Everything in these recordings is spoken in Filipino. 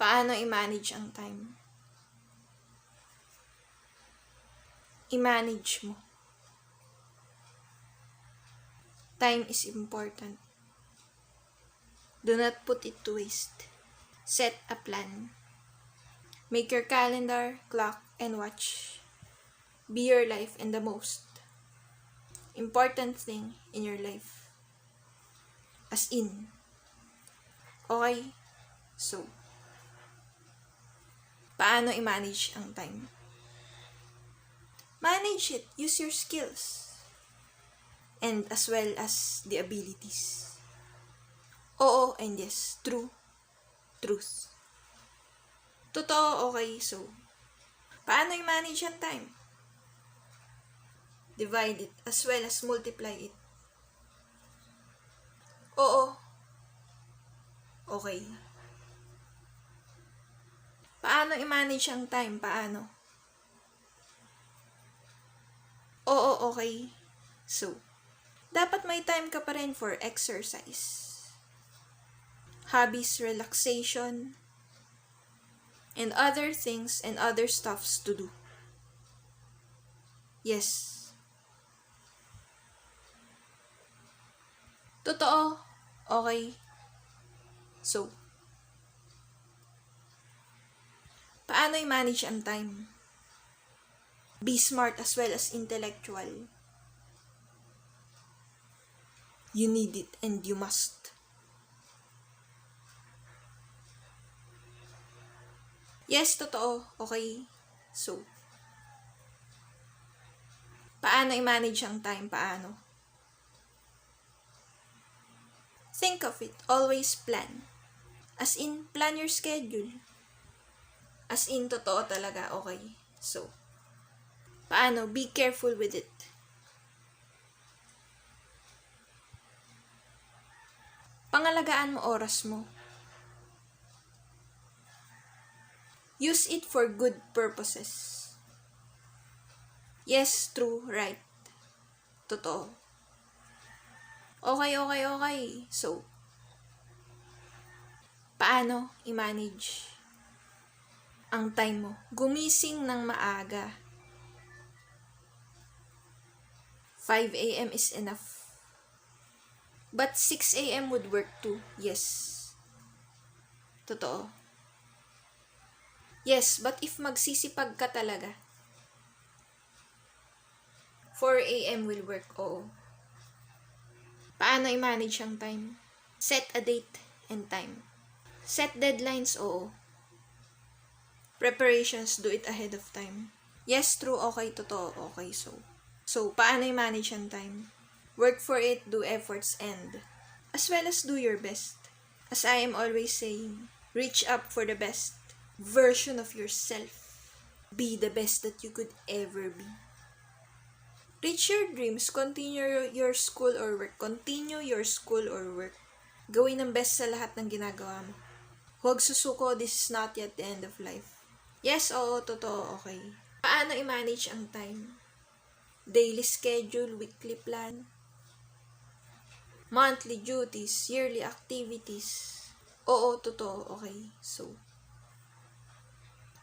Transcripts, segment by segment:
Paano i-manage ang time? I-manage mo. Time is important. Do not put it to waste. Set a plan. Make your calendar, clock, and watch. Be your life and the most important thing in your life. As in. Okay? So, paano i-manage ang time? Manage it. Use your skills. And as well as the abilities. Oo and yes. True. Truth. Totoo, okay, so. Paano i-manage ang time? Divide it as well as multiply it. Oo. Okay. Paano i-manage ang time? Paano? Oo, okay. So, dapat may time ka pa rin for exercise, hobbies, relaxation, and other things and other stuffs to do. Yes. Totoo. Okay. So, paano i-manage ang time? Be smart as well as intellectual. You need it and you must. Yes, totoo. Okay. So, paano i-manage ang time? Paano? Think of it. Always plan. As in, plan your schedule. As in, totoo talaga. Okay. So, paano? Be careful with it. Pangalagaan mo oras mo. Use it for good purposes. Yes, true, right. Totoo. Okay. So, paano i-manage ang time mo? Gumising ng maaga. 5 a.m. is enough. But 6 a.m. would work too. Yes. Totoo. Yes, but if magsisipag ka talaga, 4 a.m. will work. Oo. Paano i-manage ang time? Set a date and time. Set deadlines, oo. Preparations, do it ahead of time. Yes, true, okay, totoo, okay, so. So, paano i-manage ang time? Work for it, do efforts, and as well as do your best. As I am always saying, reach up for the best version of yourself. Be the best that you could ever be. Reach your dreams, continue your school or work. Continue your school or work. Gawin ang best sa lahat ng ginagawa mo. Huwag susuko, this is not yet the end of life. Yes, oo, totoo, okay. Paano i-manage ang time? Daily schedule, weekly plan, monthly duties, yearly activities. Oo, totoo, okay. So,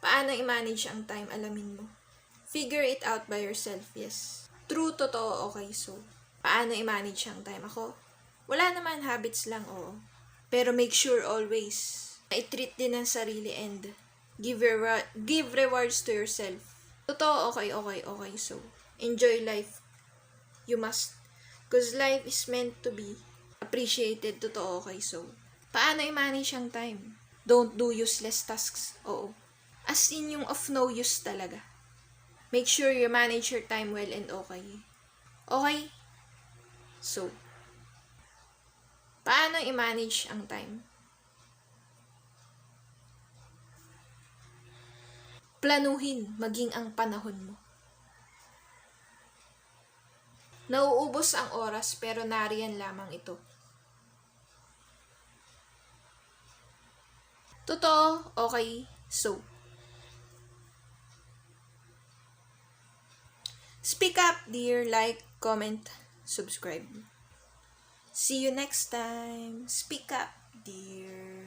paano i-manage ang time? Alamin mo. Figure it out by yourself, yes. True, totoo, okay. So, paano i-manage ang time? Ako, wala naman, habits lang, oo. Pero make sure always na i-treat din ang sarili and give rewards to yourself. Totoo, okay. So, enjoy life. You must. Because life is meant to be appreciated. Totoo, okay. So, paano i-manage ang time? Don't do useless tasks. Oo. As in yung of no use talaga. Make sure you manage your time well and okay. Okay? So, paano i-manage ang time? Planuhin maging ang panahon mo. Nauubos ang oras pero nariyan lamang ito. Totoo, okay, so. Speak up, dear. Like, comment, subscribe. See you next time. Speak up, dear.